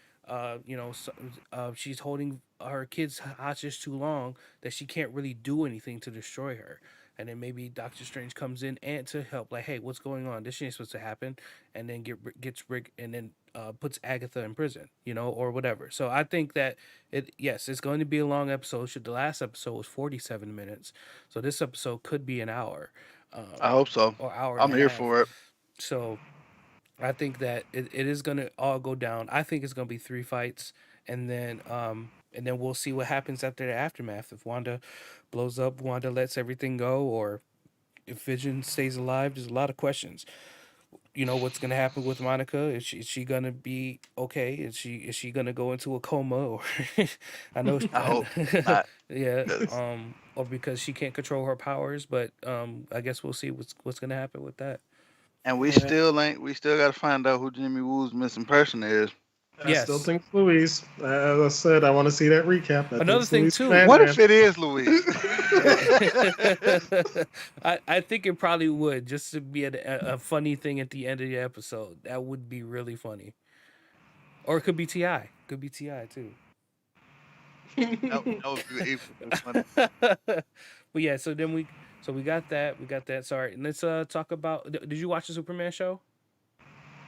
she's holding her kids hostage too long that she can't really do anything to destroy her. And then maybe Doctor Strange comes in and to help, like, hey, what's going on? This ain't supposed to happen, and then gets Rick, and then puts Agatha in prison, or whatever. So I think that it's going to be a long episode. The last episode was 47 minutes, so this episode could be an hour, I hope so. or hour and I'm a here half. for it. So I think that it is gonna all go down. I think it's gonna be three fights, and then we'll see what happens after the aftermath. If Wanda blows up, Wanda lets everything go, or if Vision stays alive. There's a lot of questions. What's gonna happen with Monica? Is she gonna be okay? Is she gonna go into a coma? Or I know, I hope not. yeah, 'Cause- or because she can't control her powers. But I guess we'll see what's gonna happen with that. and we Yeah, still ain't. We still got to find out who Jimmy Woo's missing person is. I still Yes. think it's Louise. As I said, I want to see that recap. I think Another it's thing Louise too. What Flanders. if it is Louise? I think it probably would, just to be a funny thing at the end of the episode. That would be really funny. Or it could be Ti. Could be Ti too. That would be equally funny. But yeah, so we got that. We got that. Sorry. And let's talk about. Did you watch the Superman show?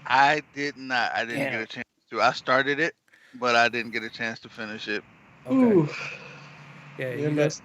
I did not. I didn't get Damn. a chance to. I started it, but I didn't get a chance to finish it. Okay. Ooh, Yeah, you you got. missed.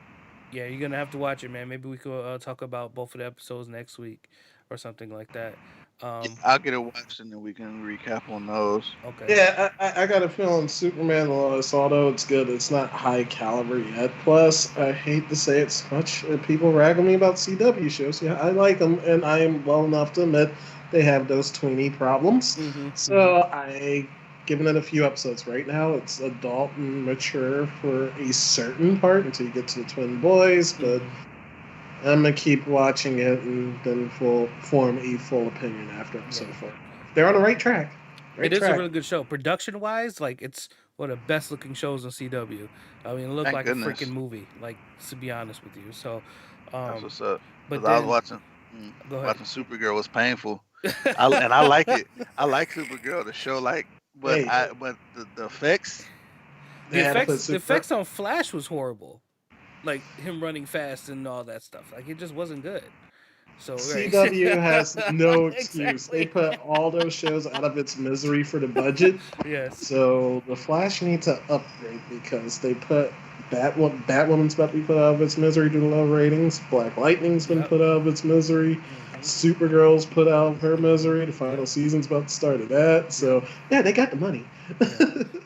Yeah, you're gonna have to watch it, man. Maybe we could talk about both of the episodes next week, or something like that. I'll get it watched and then we can recap on those. Okay. Yeah, I got a feeling Superman Lois, although it's good, it's not high caliber yet. Plus, I hate to say it so much, people rag on me about CW shows. Yeah, I like them, and I am well enough to admit they have those tweeny problems. Mm-hmm. So I given it a few episodes right now. It's adult and mature for a certain part until you get to the twin boys, but I'm gonna keep watching it and then form a full opinion after episode 4. They're on the right track. It is a really good show. Production wise, like, it's one of the best looking shows on CW. I mean, it looked Thank like goodness. a freaking movie. Like, to be honest with you. So, That's what's up. but 'Cause I was then watching. go ahead. Watching Supergirl was painful. I like it. I like Supergirl. The show, but Hey. but the effects. They had to put The effects on Flash was horrible. Like him running fast and all that stuff. Like, it just wasn't good. So right. CW has no excuse. Exactly. They put all those shows out of its misery for the budget. Yes. So the Flash needs to upgrade because they put Batwoman's about to be put out of its misery due to low ratings. Black Lightning's been Yep. put out of its misery. Supergirl's put out of her misery. The final season's about to start of that. So yeah, they got the money.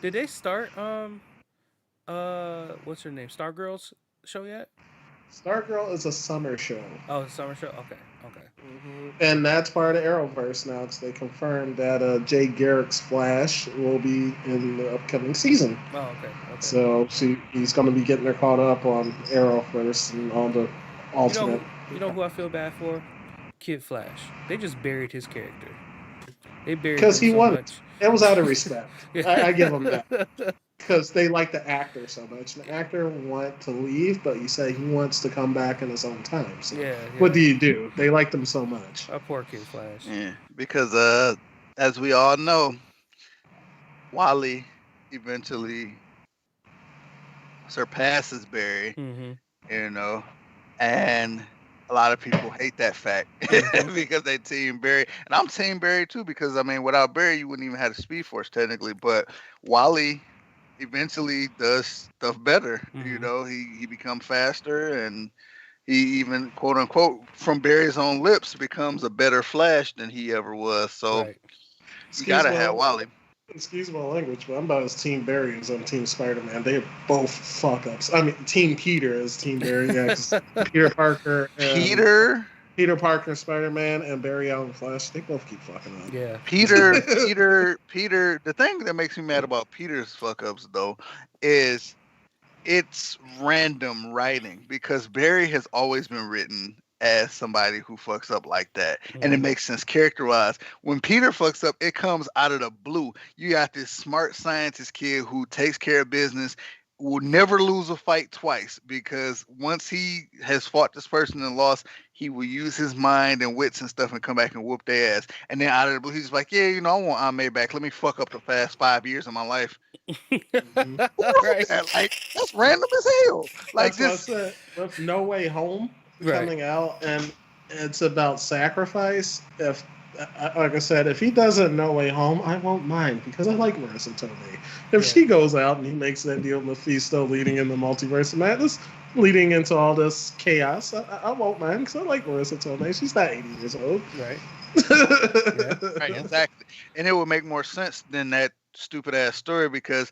Did they start what's her name? Stargirl's show yet? Stargirl is a summer show. Oh, summer show. Okay. And that's part of the Arrowverse now because they confirmed that Jay Garrick's Flash will be in the upcoming season. Oh, okay. So he's going to be getting her caught up on Arrowverse and all the alternate. You know who I feel bad for? Kid Flash. They just buried his character. They buried him Because he so won. much. It was out of respect. I give him that. Because they like the actor so much. The actor wanted to leave, but he said he wants to come back in his own time. So Yeah. what do? They liked him so much. Our poor Kid Flash. Yeah, because as we all know, Wally eventually surpasses Barry. Mm-hmm. And a lot of people hate that fact because they team Barry, and I'm team Barry too because I mean without Barry you wouldn't even have the Speed Force technically, but Wally eventually does stuff better. Mhm. He becomes faster and He even, quote unquote, from Barry's own lips, becomes a better Flash than he ever was. So Right. you Excuse gotta my have Wally. excuse my language, but I'm about as Team Barry as I'm Team Spider Man. They're both fuck ups. I mean, Team Peter is Team Barry. Yeah, 'cause Peter Parker and Peter, Peter Parker, Spider Man, and Barry Allen Flash. They both keep fucking up. Yeah. Peter. The thing that makes me mad about Peter's fuck ups though is it's random writing because Barry has always been written as somebody who fucks up like that. And it Mhm. makes sense character wise. When Peter fucks up, it comes out of the blue. You got this smart scientist kid who takes care of business, will never lose a fight twice because once he has fought this person and lost, he will use his mind and wits and stuff and come back and whoop their ass. And then out of the blue, he's like, yeah, I want Aunt May back. Let me fuck up the past 5 years of my life. Mhm. Who wrote Right. that? Like, that's random as hell. Like, That's what I just said. With No Way Home Right. coming out, and it's about sacrifice. If, like I said, if he doesn't No Way Home, I won't mind because I like Marissa Tomei. If Yeah. she goes out and he makes that deal with Mephisto, leading in the multiverse of madness, leading into all this chaos, I won't mind because I like Marissa Tomei. She's not 80 years old. Right. right, exactly. And it would make more sense than that stupid ass story because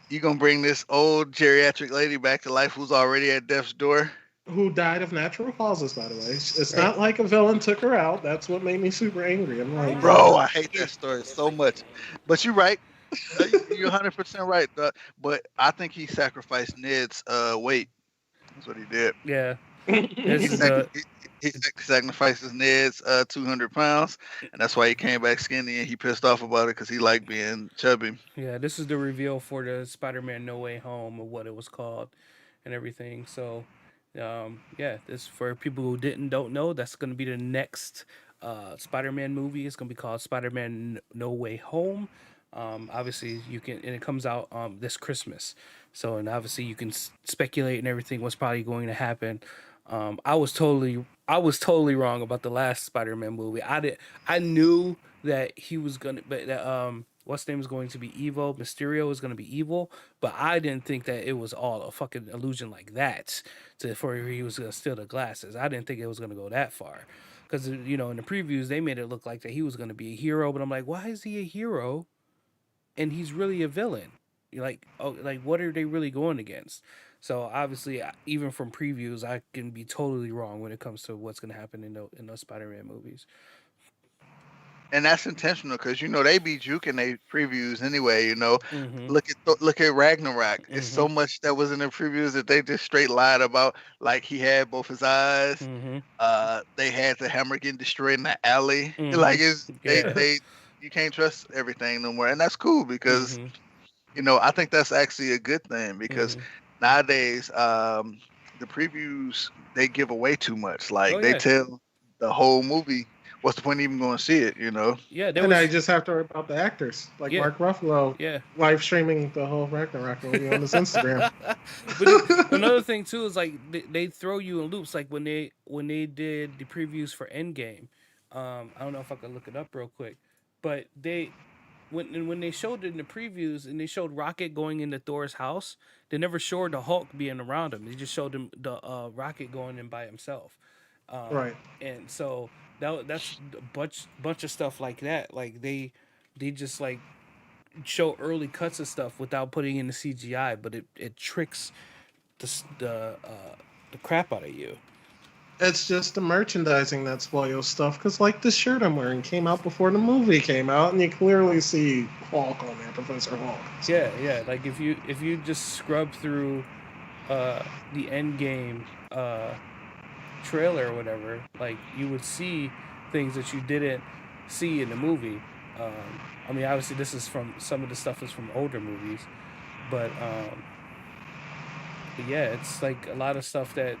you're gonna bring this old geriatric lady back to life who's already at death's door. Who died of natural causes, by the way. It's Right. not like a villain took her out. That's what made me super angry. I'm like, Bro, I hate that story so much. But you're right. You're 100% right. But I think he sacrificed Ned's weight. That's what he did. Yeah. He, This is sac- the he sacrifices Ned's 200 pounds, and that's why he came back skinny. And he pissed off about it because he liked being chubby. this is the reveal for the Spider-Man No Way Home of what it was called and everything. So this for people who don't know, that's going to be the next Spider-Man movie. It's going to be called Spider-Man No Way Home. Obviously, you can, and it comes out this Christmas. So, and obviously, you can speculate and everything what's probably going to happen. I was totally wrong about the last Spider-Man movie. I knew that he was gonna, but that what's name is going to be evil. Mysterio is going to be evil, but I didn't think that it was all a fucking illusion like that. For he was going to steal the glasses. I didn't think it was going to go that far, because in the previews they made it look like that he was going to be a hero, but I'm like, why is he a hero? And he's really a villain. You're like, oh, like what are they really going against? So obviously, even from previews, I can be totally wrong when it comes to what's going to happen in those Spider-Man movies. And that's intentional because they be juking they previews anyway. Mm-hmm. Look at Ragnarok. It's Mm-hmm. so much that was in the previews that they just straight lied about. Like he had both his eyes. Mm-hmm. They had the hammer getting destroyed in the alley. Like it's Mm-hmm. Yeah. they you can't trust everything no more, and that's cool because Mm-hmm. I think that's actually a good thing because Mm-hmm. nowadays the previews they give away too much. Oh Like they yeah. tell the whole movie. What's the point of even going to see it? Yeah. There and I was. just have to worry about the actors, like Yeah. Mark Ruffalo, Yeah. live streaming the whole Ragnarok movie on his Instagram. Another thing too is like they throw you in loops. Like when they did the previews for Endgame, I don't know if I could look it up real quick, but when they showed it in the previews and they showed Rocket going into Thor's house, they never showed the Hulk being around him. They just showed him the Rocket going in by himself, Right. and so that's a bunch of stuff like that. Like they just like show early cuts of stuff without putting in the CGI, but it tricks the crap out of you. It's just the merchandising that spoils stuff. Because, like, this shirt I'm wearing came out before the movie came out, and you clearly see Hulk on there, Professor Hulk. So, Yeah. Like if you just scrub through the end game trailer or whatever, like you would see things that you didn't see in the movie. I mean, obviously, this is from some of the stuff is from older movies, but yeah, it's like a lot of stuff that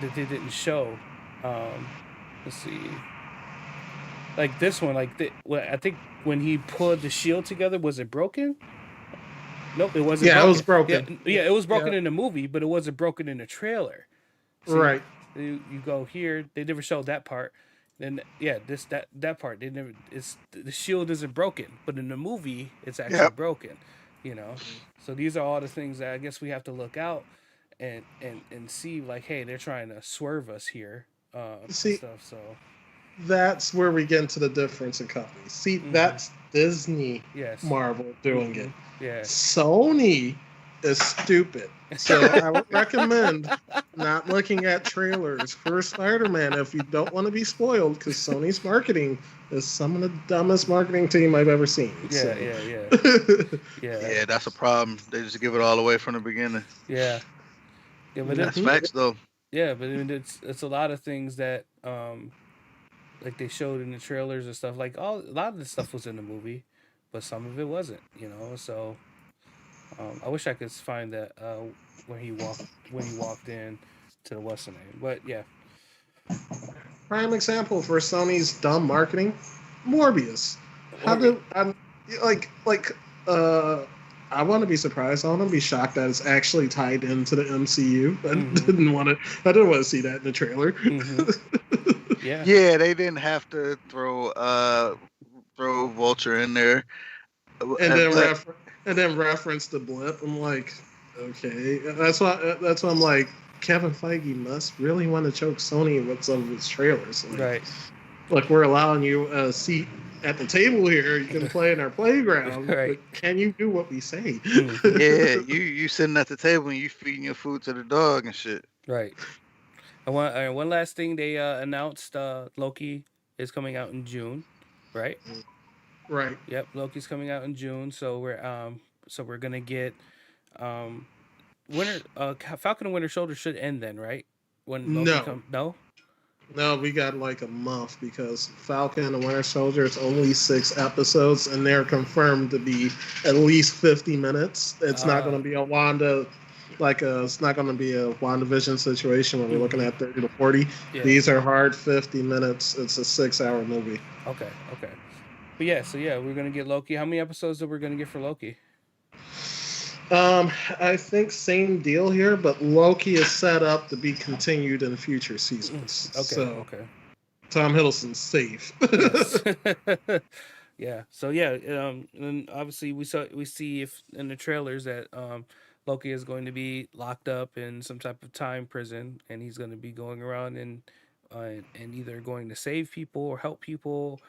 they didn't show. Um, let's see, like this one, like I think when he pulled the shield together, was it broken? Nope, it wasn't yeah, it was broken. broken. Yeah, it was broken Yeah, in the movie, but it wasn't broken in the trailer. See, right. you go here. They never showed that part. Then yeah, that part they never. It's the shield isn't broken, but in the movie it's actually Yep. broken. You know, so these are all the things that I guess we have to look out. and see like, hey, they're trying to swerve us here, and See, stuff. So that's where we get into the difference in companies. See, mm-hmm. that's Disney, Yes. Marvel doing Mm-hmm. it. Yeah. Sony is stupid. So I would recommend not looking at trailers for Spider-Man if you don't want to be spoiled, because Sony's marketing is some of the dumbest marketing team I've ever seen. Yeah, So yeah. Yeah, that's a problem. They just give it all away from the beginning. Yeah. Yeah, but That's Mhm. facts, though. I mean, it's a lot of things that like they showed in the trailers and stuff. Like a lot of the stuff was in the movie, but some of it wasn't. So I wish I could find that when he walked in to the Western name. But yeah. Prime example for Sony's dumb marketing, Morbius. How do I'm like I want to be surprised. I want to be shocked that it's actually tied into the MCU. I didn't want to. I didn't want to see that in the trailer. Yeah. Yeah, they didn't have to throw Vulture in there. and then But reference the blip. I'm like, okay, that's why I'm like, Kevin Feige must really want to choke Sony with some of his trailers. Like, Right. look, we're allowing you a seat at the table here. You can play in our playground. Right. But can you do what we say? yeah, you sitting at the table and you feeding your food to the dog and shit. Right. One last thing they announced Loki is coming out in June, right? Right. Yep, Loki's coming out in June, so we're gonna get um Winter Falcon and Winter Soldier should end then, right? When Loki No. No? No, we got like a month because Falcon and the Winter Soldier is only 6 episodes, and they're confirmed to be at least 50 minutes. It's not going to be a Wanda, it's not going to be a WandaVision situation where we're looking at 30 to 40. Yeah. These are hard 50 minutes. It's a 6-hour movie. Okay. But yeah, so yeah, we're gonna get Loki. How many episodes are we gonna get for Loki? I think same deal here, but Loki is set up to be continued in future seasons. Okay. Tom Hiddleston's safe. Yes. Yeah. So yeah, and obviously we see if in the trailers that Loki is going to be locked up in some type of time prison, and he's going to be going around and either going to save people or help people,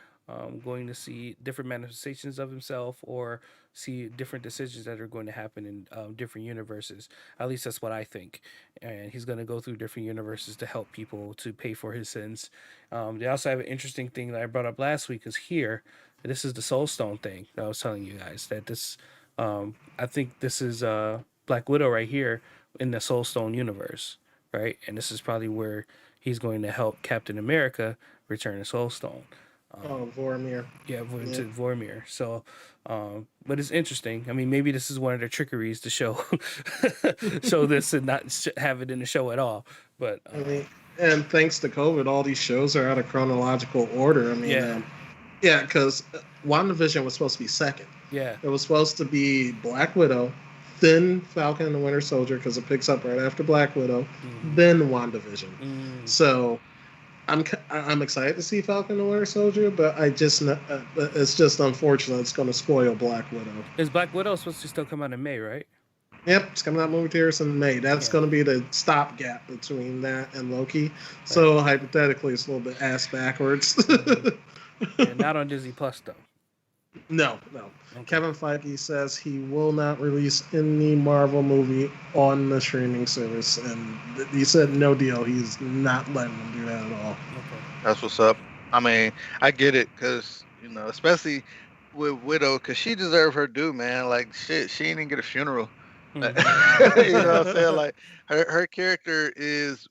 going to see different manifestations of himself, or see different decisions that are going to happen in different universes. At least that's what I think. And he's going to go through different universes to help people to pay for his sins. They also have an interesting thing that I brought up last week is here. This is the Soul Stone thing that I was telling you guys that this. I think this is Black Widow right here in the Soul Stone universe, right? And this is probably where he's going to help Captain America return the Soul Stone. Vormir. Yeah, to Vormir. So, but it's interesting. I mean, maybe this is one of their trickeries to show this and not have it in the show at all. But I mean, and thanks to COVID, all these shows are out of chronological order. I mean, because WandaVision was supposed to be second. Yeah, it was supposed to be Black Widow, then Falcon and the Winter Soldier, because it picks up right after Black Widow, then WandaVision. So I'm excited to see Falcon and the Winter Soldier, but it's just unfortunate it's going to spoil Black Widow. Is Black Widow supposed to still come out in May, right? Yep, it's coming out movie theaters in May. That's going to be the stopgap between that and Loki. So hypothetically, it's a little bit ass backwards. Not on Disney Plus though. No. Okay. Kevin Feige says he will not release any Marvel movie on the streaming service, and he said no deal. He's not letting them do that at all. Okay. That's what's up. I mean, I get it, because, especially with Widow, because she deserved her due, man. Like, shit, she didn't get a funeral. You know what I'm saying? Like, her character is,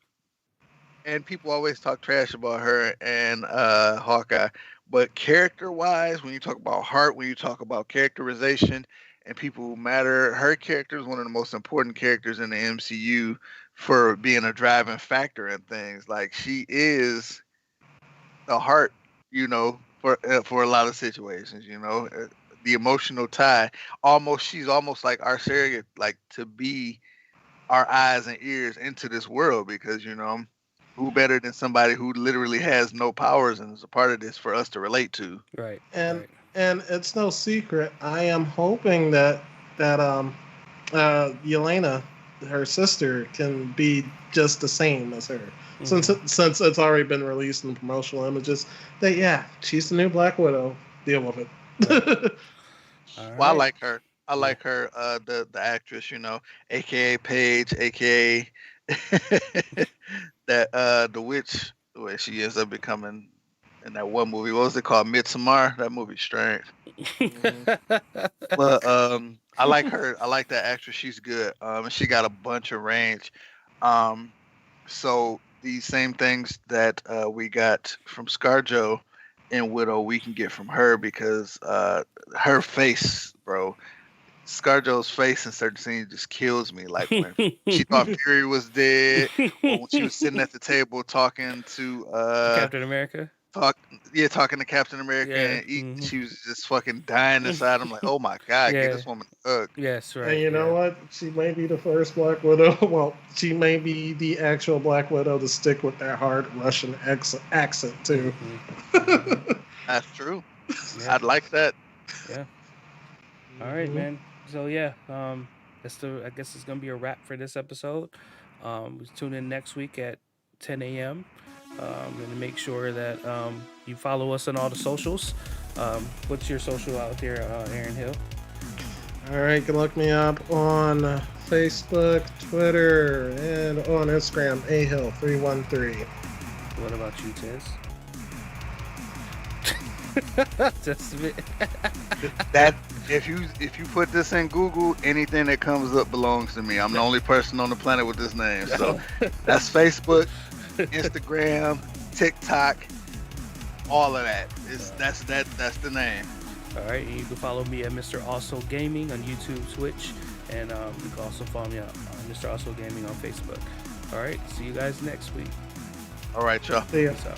and people always talk trash about her and Hawkeye. But character-wise, when you talk about heart, when you talk about characterization and people who matter, her character is one of the most important characters in the MCU for being a driving factor in things. Like, she is the heart, for a lot of situations. The emotional tie. She's almost like our surrogate, like, to be our eyes and ears into this world, because who better than somebody who literally has no powers and is a part of this for us to relate to? Right. And it's no secret, I am hoping that Yelena her sister can be just the same as her. Mhm. Since it's already been released in promotional images, that yeah, she's the new Black Widow. Deal with it. All Well, I right. like her. I Yeah. like her, the actress, aka Paige, aka that the witch, where she ends up becoming in that one movie. What was it called? Midsommar. That movie's strange. Mhm. But I like her. I like that actress. She's good. And she got a bunch of range. Um, so these same things that we got from ScarJo and Widow, we can get from her because her face, bro. ScarJo's face in certain scenes just kills me. Like when she thought Fury was dead, or when she was sitting at the table talking to Captain America. talk talking to Captain America Yeah. and she was just fucking dying inside. I'm like, oh my god, get Yeah. this woman a hug. Yes. And Right. you know Yeah. what? She may be the first Black Widow. Well, she may be the actual Black Widow to stick with that hard Russian accent too. Mhm. That's true. Yeah. I'd like that. Yeah. All right, man. So yeah, I guess it's gonna be a wrap for this episode. Tune in next week at 10 a.m. And make sure that you follow us on all the socials. What's your social out there, Aaron Hill? All right, you can look me up on Facebook, Twitter, and on Instagram, ahill313. What about you, Tiz? Just a bit. That if you put this in Google, anything that comes up belongs to me. I'm the only person on the planet with this name. So that's Facebook, Instagram, TikTok, all of that. That's the name. All right, and you can follow me at Mr. Also Gaming on YouTube, Twitch, and you can also follow me on Mr. Also Gaming on Facebook. All right, see you guys next week. All right, y'all. See ya. Peace out.